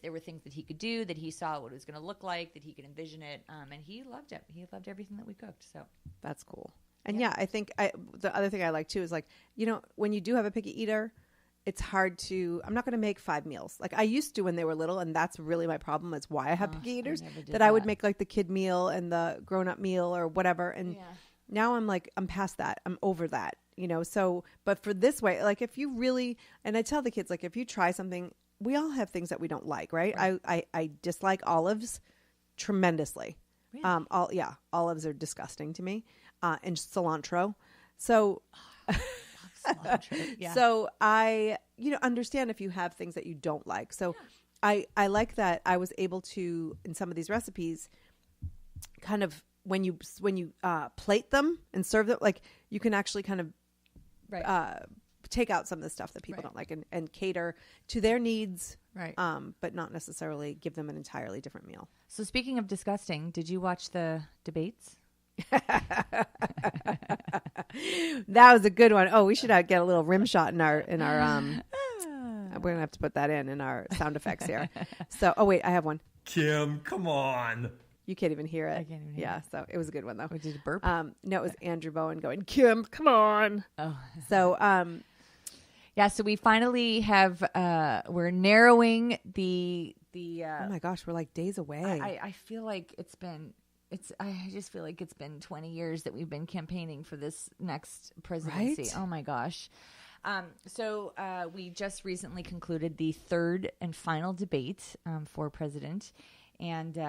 there were things that he could do, that he saw what it was going to look like, that he could envision it. And he loved it. He loved everything that we cooked. So that's cool. And I think the other thing I like too is, like, you know, when you do have a picky eater, it's hard to, I'm not going to make 5 meals. Like I used to when they were little. And that's really my problem. Is why I have picky eaters, that I would make like the kid meal and the grown up meal or whatever. And now I'm like, I'm past that. I'm over that, you know? So, but for this way, like if you really, and I tell the kids, like, if you try something, we all have things that we don't like, right? I dislike olives tremendously. Really? Olives are disgusting to me. And cilantro. So, yeah. So I, you know, understand if you have things that you don't like. So I like that I was able to, in some of these recipes, kind of when you plate them and serve them, like you can actually kind of take out some of the stuff that people don't like and cater to their needs. Right. But not necessarily give them an entirely different meal. So speaking of disgusting, did you watch the debates? That was a good one. Oh, we should get a little rim shot in our we're gonna have to put that in our sound effects here. So wait, I have one. Kim, come on. You can't even hear it. I can't even hear it. So it was a good one though. Did you burp? No, it was Andrew Bowen going, Kim, come on. Oh. So so we finally have we're narrowing the oh my gosh, we're like days away. I feel like I just feel like it's been 20 years that we've been campaigning for this next presidency. Right? Oh my gosh. So we just recently concluded the third and final debate for president. And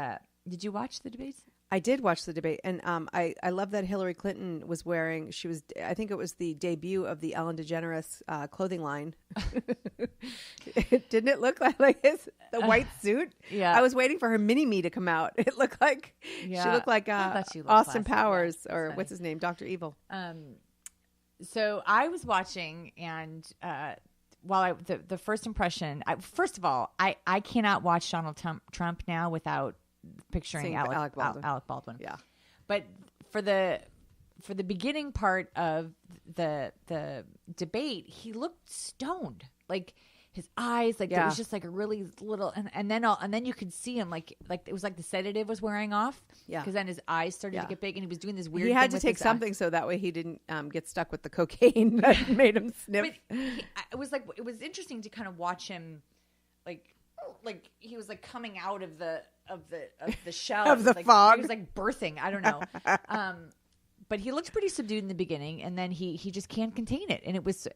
did you watch the debates? I did watch the debate, and I love that Hillary Clinton was wearing. I think it was the debut of the Ellen DeGeneres clothing line. Didn't it look like the white suit? Yeah, I was waiting for her mini me to come out. It looked like she looked like Austin Powers or what's his name, Dr. Evil. So I was watching, and while the first impression, first of all, I cannot watch Donald Trump now without picturing Alec Baldwin. Yeah. But for the beginning part of the debate, he looked stoned. Like his eyes, like there was just like a really little, and then you could see him like it was like the sedative was wearing off. Yeah. Because then his eyes started to get big, and he was doing this weird. He had to take something so that way he didn't get stuck with the cocaine that made him sniff. But it was interesting to kind of watch him, like he was like coming out of the shell of the like, fog. He was like birthing. I don't know. But he looked pretty subdued in the beginning, and then he just can't contain it. And it was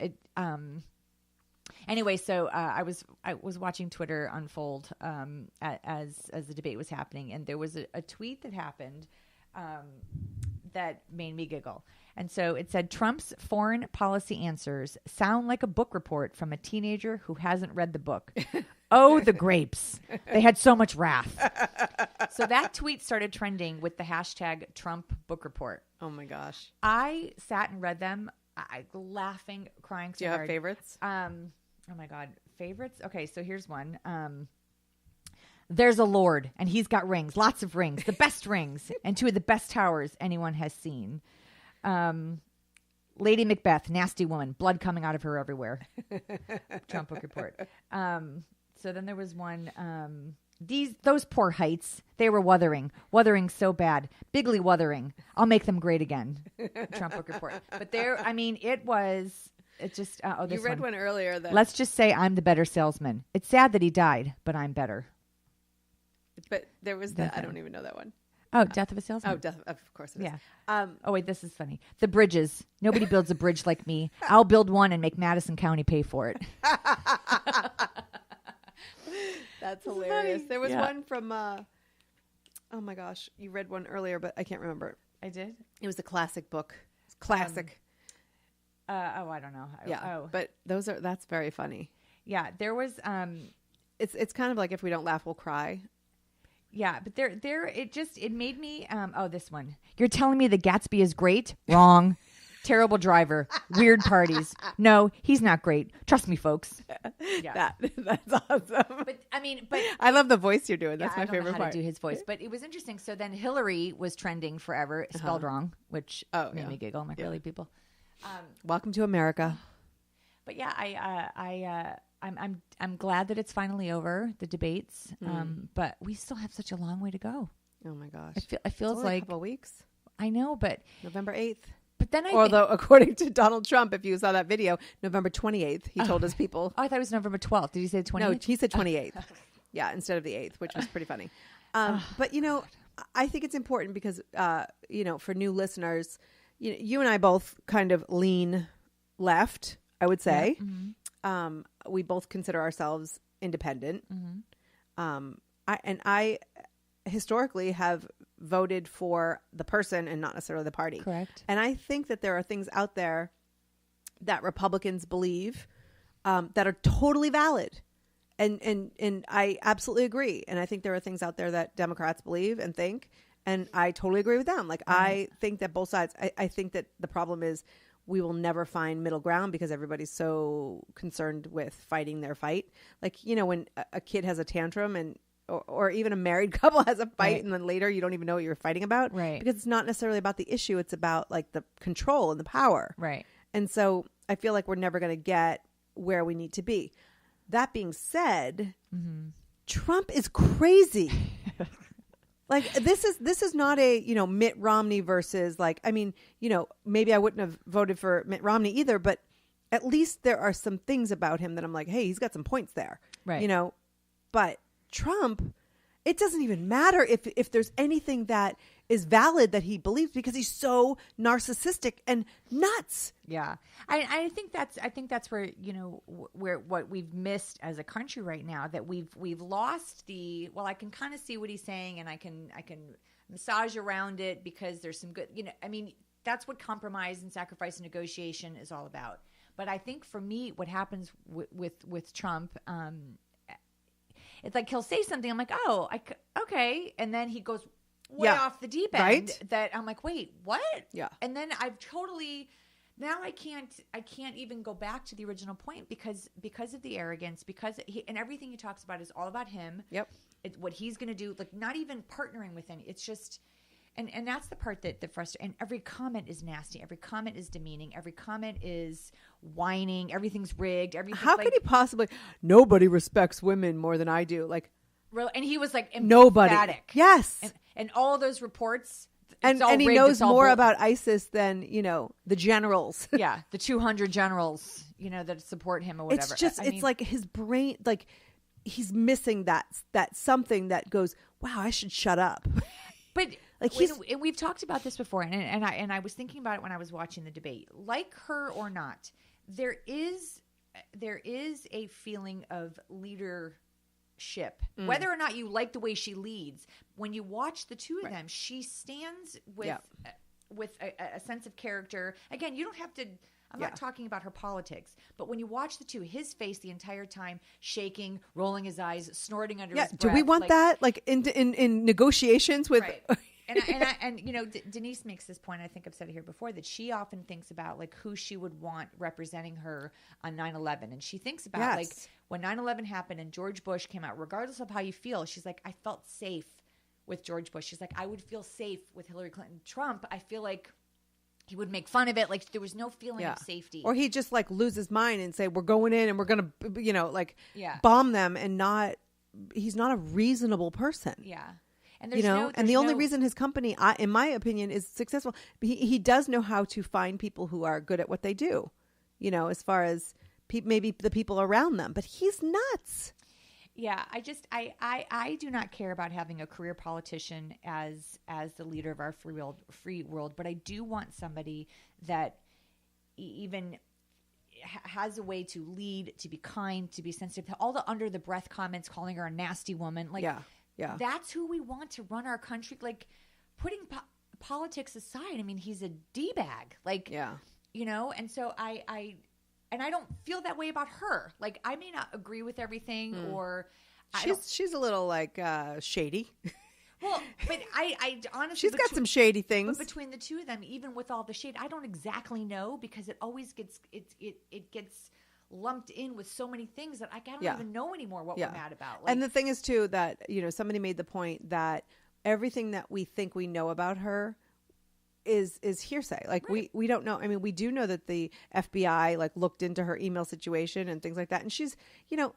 anyway. So I was watching Twitter unfold as the debate was happening, and there was a tweet that happened that made me giggle. And so it said, Trump's foreign policy answers sound like a book report from a teenager who hasn't read the book. Oh, the grapes. They had so much wrath. So that tweet started trending with the hashtag Trump book report. Oh my gosh. I sat and read them. I laughing, crying so hard. Do you have favorites? Oh my God. Favorites? Okay, so here's one. There's a lord, and he's got rings, lots of rings, the best rings, and 2 of the best towers anyone has seen. Lady Macbeth, nasty woman, blood coming out of her everywhere. Trump book report. So then there was one. Those poor heights, they were wuthering so bad, bigly wuthering. I'll make them great again. Trump book report. But it just. You read one earlier that. Let's just say I'm the better salesman. It's sad that he died, but I'm better. But there was I don't even know that one. Oh, Death of a Salesman. Oh, of course it is. Yeah. Oh, wait, this is funny. The bridges. Nobody builds a bridge like me. I'll build one and make Madison County pay for it. That's hilarious. There was one from Oh my gosh, you read one earlier, but I can't remember. I did. It was a classic book. Classic. I don't know. But that's very funny. Yeah, there was. It's kind of like if we don't laugh, we'll cry. Yeah, but it made me. This one. You're telling me the Gatsby is great? Wrong. Terrible driver. Weird parties. No, he's not great. Trust me, folks. Yeah, that's awesome. But I love the voice you're doing. That's my favorite I don't know how part. to do his voice, but it was interesting. So then Hillary was trending forever, spelled wrong, which made me giggle. I'm like, really, people? Welcome to America. But yeah, I'm glad that it's finally over, the debates. But we still have such a long way to go. Oh my gosh, it feels it's only like a couple weeks. I know, but November 8th. But then although according to Donald Trump, if you saw that video, November 28th, he told his people. Oh, I thought it was November 12th. Did you say 28th? No, he said 28th. Yeah, instead of the 8th, which was pretty funny. But I think it's important because for new listeners, you and I both kind of lean left, I would say. Yeah. Mm-hmm. We both consider ourselves independent. Mm-hmm. I historically have voted for the person and not necessarily the party. Correct. And I think that there are things out there that Republicans believe that are totally valid. And I absolutely agree. And I think there are things out there that Democrats believe and think, and I totally agree with them. Like, I think that both sides, I think that the problem is we will never find middle ground because everybody's so concerned with fighting their fight. Like, when a kid has a tantrum and or even a married couple has a fight and then later you don't even know what you're fighting about. Right. Because it's not necessarily about the issue. It's about like the control and the power. Right. And so I feel like we're never going to get where we need to be. That being said, Trump is crazy. Like this is not a, Mitt Romney versus maybe I wouldn't have voted for Mitt Romney either, but at least there are some things about him that I'm like, hey, he's got some points there. Right. But Trump, it doesn't even matter if there's anything that is valid that he believes because he's so narcissistic and nuts. Yeah. I think that's where, where what we've missed as a country right now, that we've lost I can kind of see what he's saying and I can massage around it because there's some good, that's what compromise and sacrifice and negotiation is all about. But I think for me, what happens with Trump, it's like he'll say something. I'm like, okay. And then he goes way off the deep end. Right? That I'm like, wait, what? Yeah. And then now I can't even go back to the original point because of the arrogance, and everything he talks about is all about him. Yep. It's what he's going to do, like not even partnering with any. It's just, and that's the part that frustrates. And every comment is nasty. Every comment is demeaning. Every comment is whining. Everything's rigged. How could he possibly? Nobody respects women more than I do. Like, really? And he was like emphatic. Nobody. Yes. And all those reports. And he knows more about ISIS than, the generals. Yeah. The 200 generals, that support him or whatever. It's just, like his brain, like he's missing that something that goes, wow, I should shut up. But like we've talked about this before, and I was thinking about it when I was watching the debate. Like her or not, there is a feeling of leadership, whether or not you like the way she leads. When you watch the two of them, she stands with a sense of character. Again, you don't have to. I'm not talking about her politics, but when you watch the two, his face the entire time shaking, rolling his eyes, snorting under his breath. Do we want that? Like in negotiations with? Right. And Denise makes this point. I think I've said it here before that she often thinks about like who she would want representing her on 9/11, and she thinks about like when 9/11 happened and George Bush came out. Regardless of how you feel, she's like, I felt safe with George Bush. She's like, I would feel safe with Hillary Clinton. Trump, I feel like he would make fun of it. Like there was no feeling of safety. Or he'd just like lose his mind and say, we're going in and we're going to, bomb them he's not a reasonable person. Yeah. And and the only reason his company, in my opinion, is successful, he does know how to find people who are good at what they do, as far as maybe the people around them, but he's nuts. Yeah, I do not care about having a career politician as the leader of our free world, but I do want somebody that even has a way to lead, to be kind, to be sensitive. All the under the breath comments calling her a nasty woman, Yeah. That's who we want to run our country. Like, putting politics aside, I mean, he's a D-bag. Like, yeah. you know, and so I don't feel that way about her. Like, I may not agree with everything or she's a little like shady. Well, but I honestly, she's got some shady things. But between the two of them, even with all the shade, I don't exactly know, because it always gets it gets lumped in with so many things that I don't even know anymore what we're mad about. Like, and the thing is too that, you know, somebody made the point that everything that we think we know about her is hearsay. Like, we don't know. I mean, we do know that the FBI like looked into her email situation and things like that, and she's, you know,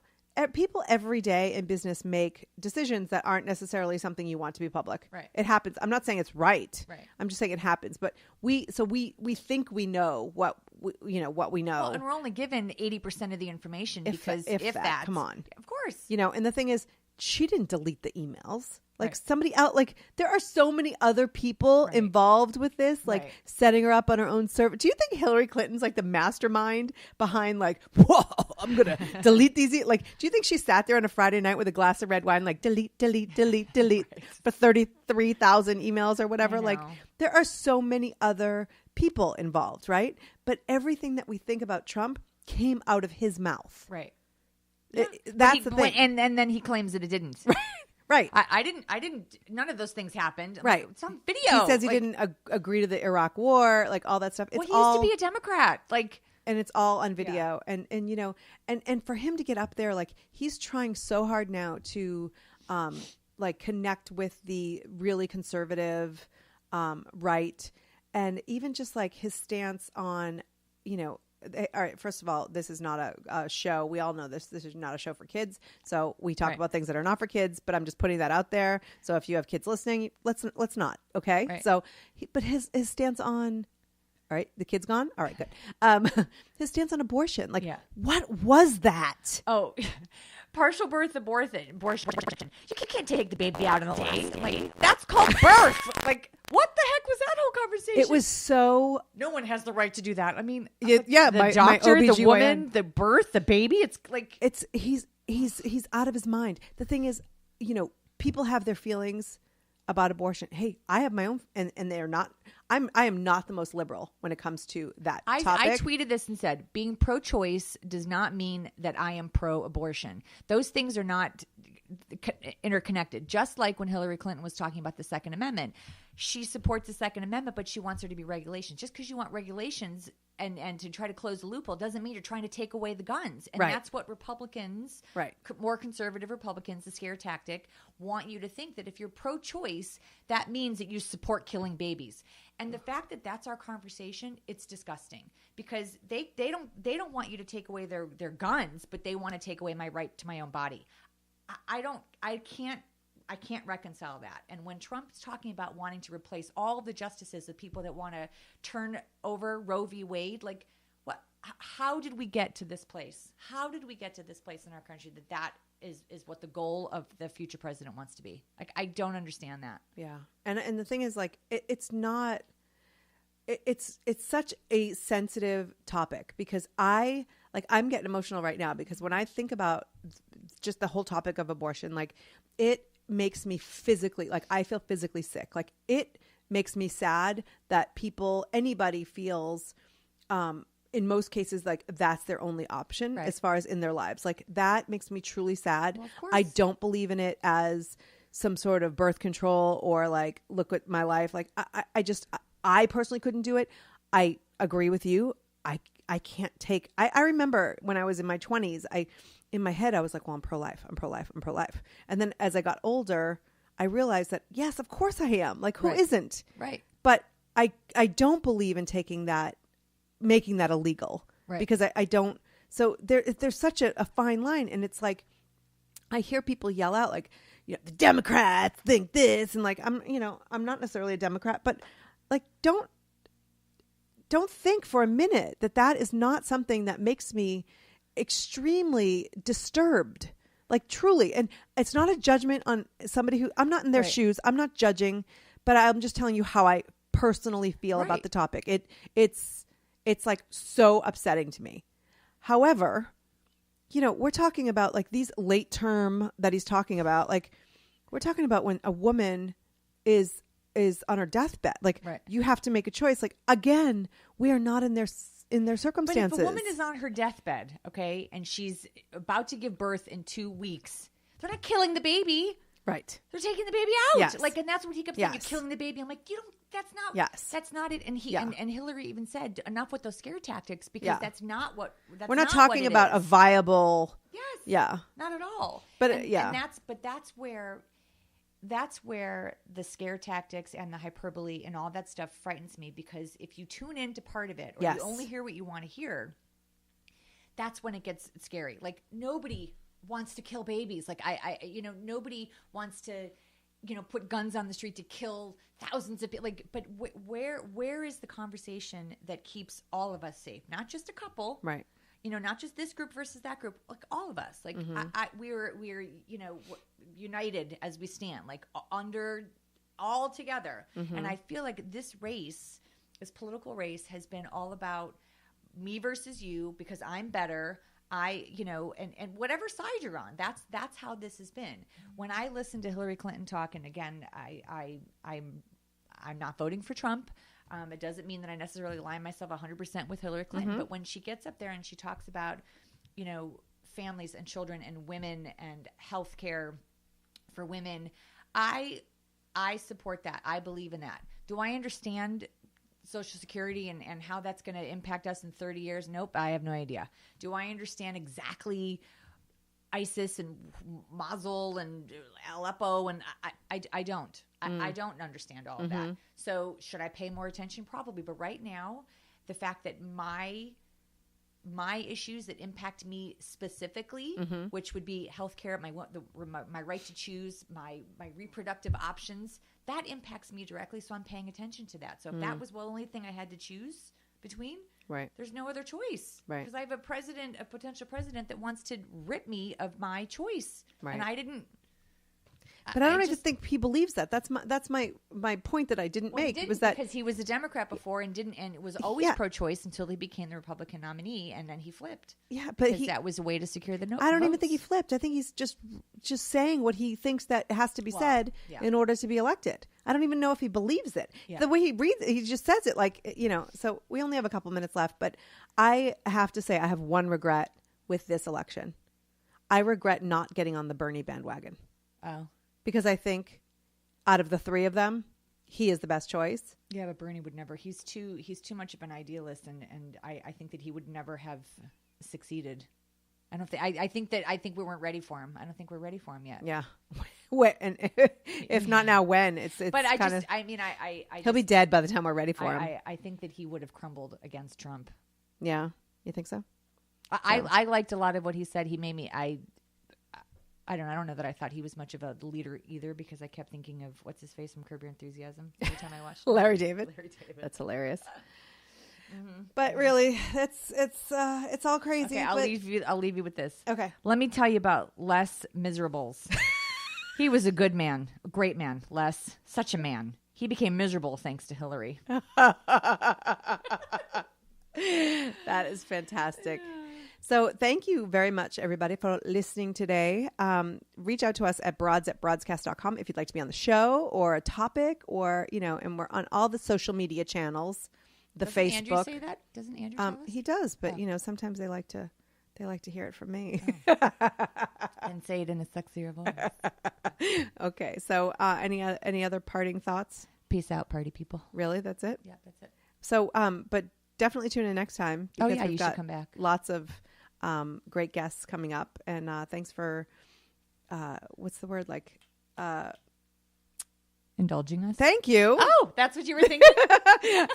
people every day in business make decisions that aren't necessarily something you want to be public. Right. It happens. I'm not saying it's right. Right. I'm just saying it happens. But we think we know what we know. Well, and we're only given 80% of the information, because if that, come on, of course, you know. And the thing is, she didn't delete the emails. Like, somebody out, like, there are so many other people involved with this, like setting her up on her own server. Do you think Hillary Clinton's like the mastermind behind, like, whoa, I'm going to delete these? Like, do you think she sat there on a Friday night with a glass of red wine, like, delete for 33,000 emails or whatever? Like, there are so many other people involved, right? But everything that we think about Trump came out of his mouth. Right. That's the thing. And then he claims that it didn't. Right. I didn't, none of those things happened. Right. It's on video. He says he didn't agree to the Iraq war, like all that stuff. It's he used to be a Democrat. Like, and it's all on video. And you know, and for him to get up there, like, he's trying so hard now to like connect with the really conservative right. And even just like his stance on, you know, all right, first of all, this is not a show. We all know this. This is not a show for kids. So we talk about things that are not for kids, but I'm just putting that out there. So if you have kids listening, let's not. Okay. Right. So, but his stance on, all right, the kid's gone. All right, good. His stance on abortion. Like, what was that? Oh, partial birth abortion. You can't take the baby out on the day. Like, that's called birth. Like, what the heck was that whole conversation? It was so. No one has the right to do that. I mean, yeah, the my doctor, OBGYN, the woman, the birth, the baby. It's like, he's out of his mind. The thing is, you know, people have their feelings about abortion. Hey, I have my own, and they're not. I am not the most liberal when it comes to that topic. I tweeted this and said, being pro-choice does not mean that I am pro-abortion. Those things are not interconnected. Just like when Hillary Clinton was talking about the Second Amendment, she supports the Second Amendment, but she wants there to be regulations. Just because you want regulations and to try to close the loophole doesn't mean you're trying to take away the guns. And that's what Republicans, more conservative Republicans, the scare tactic, want you to think, that if you're pro-choice, that means that you support killing babies. And the fact that that's our conversation, it's disgusting, because they don't want you to take away their guns, but they want to take away my right to my own body. I can't reconcile that. And when Trump's talking about wanting to replace all the justices with people that want to turn over Roe v. Wade, like, what? How did we get to this place? How did we get to this place in our country that is what the goal of the future president wants to be? Like, I don't understand that. Yeah, and the thing is, like, it's not. It's such a sensitive topic, because I'm getting emotional right now, because when I think about just the whole topic of abortion, like, it makes me physically, like, I feel physically sick. Like, it makes me sad that anybody feels, in most cases, like, that's their only option as far as in their lives. Like, that makes me truly sad. Well, of course. I don't believe in it as some sort of birth control or like, look at my life. Like, I personally couldn't do it. I agree with you. I can't take, I remember when I was in my 20s, in my head, I was like, well, I'm pro-life. And then as I got older, I realized that, yes, of course I am. Like, who isn't? Right. But I don't believe in making that illegal. Right. Because I don't. So there's such a fine line. And it's like, I hear people yell out, like, you know, the Democrats think this. And like, I'm not necessarily a Democrat, but like, don't think for a minute that is not something that makes me extremely disturbed, like, truly. And it's not a judgment on somebody who, I'm not in their shoes. I'm not judging, but I'm just telling you how I personally feel about the topic. It's like so upsetting to me. However, you know, we're talking about like these late term that he's talking about. Like, We're talking about when a woman is on her deathbed. Like you have to make a choice. Like again, we are not in their circumstances. But if a woman is on her deathbed, okay, and she's about to give birth in 2 weeks, they're not killing the baby. Right. They're taking the baby out. Yes. Like, and that's what he kept saying. You're killing the baby. I'm like, that's not. Yes. That's not it. And and Hillary even said enough with those scare tactics because that's not what. We're not talking about a viable. Yes. Yeah. Not at all. But and that's where the scare tactics and the hyperbole and all that stuff frightens me, because if you tune into part of it or you only hear what you want to hear, that's when it gets scary. Like nobody wants to kill babies. Like nobody wants to, put guns on the street to kill thousands of people. Like, but where is the conversation that keeps all of us safe? Not just a couple, right? Not just this group versus that group. Like all of us. Like we're united as we stand. Like under all together. And I feel like this political race, has been all about me versus you because I'm better. And whatever side you're on, that's how this has been. When I listen to Hillary Clinton talk, and again, I'm not voting for Trump. It doesn't mean that I necessarily align myself 100% with Hillary Clinton, but when she gets up there and she talks about, families and children and women and health care for women, I support that. I believe in that. Do I understand Social Security and how that's going to impact us in 30 years? Nope, I have no idea. Do I understand exactly ISIS and Mosul and Aleppo? And I don't. I don't understand all of that. So should I pay more attention? Probably. But right now, the fact that my issues that impact me specifically, which would be healthcare, my right to choose, my reproductive options, that impacts me directly. So I'm paying attention to that. So if that was the only thing I had to choose between, right, there's no other choice, right? Because I have a potential president that wants to rip me of my choice, right? And I didn't. But I don't even think he believes that. That's my point that I didn't make. Was that because he was a Democrat before and was always pro-choice until he became the Republican nominee, and then he flipped. Yeah, but that was a way to secure the I don't even think he flipped. I think he's just saying what he thinks that has to be said in order to be elected. I don't even know if he believes it. Yeah. The way he reads it, he just says it like, so we only have a couple minutes left, but I have to say I have one regret with this election. I regret not getting on the Bernie bandwagon. Oh. Because I think out of the three of them, he is the best choice. Yeah, but Bernie would never. He's too much of an idealist, and I think that he would never have succeeded. I think we weren't ready for him. I don't think we're ready for him yet. Yeah. And if not now, when? It's but he'll be dead by the time we're ready for him. I think that he would have crumbled against Trump. Yeah, you think so? I liked a lot of what he said. He made me. I don't know that I thought he was much of a leader either, because I kept thinking of what's his face from Curb Your Enthusiasm every time I watched Larry David. That's hilarious. But really, it's all crazy. Okay, I'll leave you with this. Okay. Let me tell you about Les Miserables. He was a good man, a great man. Les, such a man. He became miserable thanks to Hillary. That is fantastic. So thank you very much, everybody, for listening today. Reach out to us at broadscast.com if you'd like to be on the show or a topic, or, and we're on all the social media channels, Doesn't Facebook. Andrew say that? Doesn't Andrew tell us? He does, but, sometimes they like to hear it from me. Oh. And say it in a sexier voice. Okay. So any other parting thoughts? Peace out, party people. Really? That's it? Yeah, that's it. So, but definitely tune in next time. Oh, yeah, you should come back. Lots of great guests coming up. And thanks for, what's the word? Indulging us. Thank you. Oh, that's what you were thinking?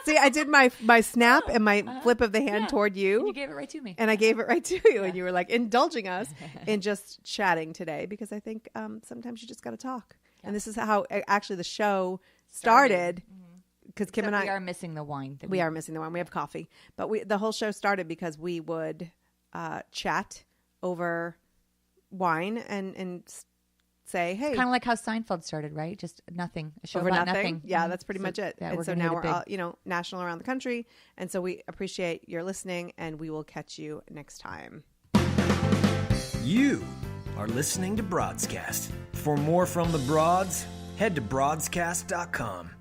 See, I did my snap and my flip of the hand toward you. And you gave it right to me. And I gave it right to you. And you were like indulging us in just chatting today, because I think sometimes you just got to talk. Yeah. And this is how actually the show started. Because Kim and I... We are missing the wine. We are missing the wine. We have coffee. But the whole show started because we would chat over wine and say, hey. Kind of like how Seinfeld started, right? Just nothing. A show over about nothing. Yeah, that's pretty much it. Yeah, and so now we're all, national around the country. And so we appreciate your listening, and we will catch you next time. You are listening to Broadscast. For more from the Broads, head to broadscast.com.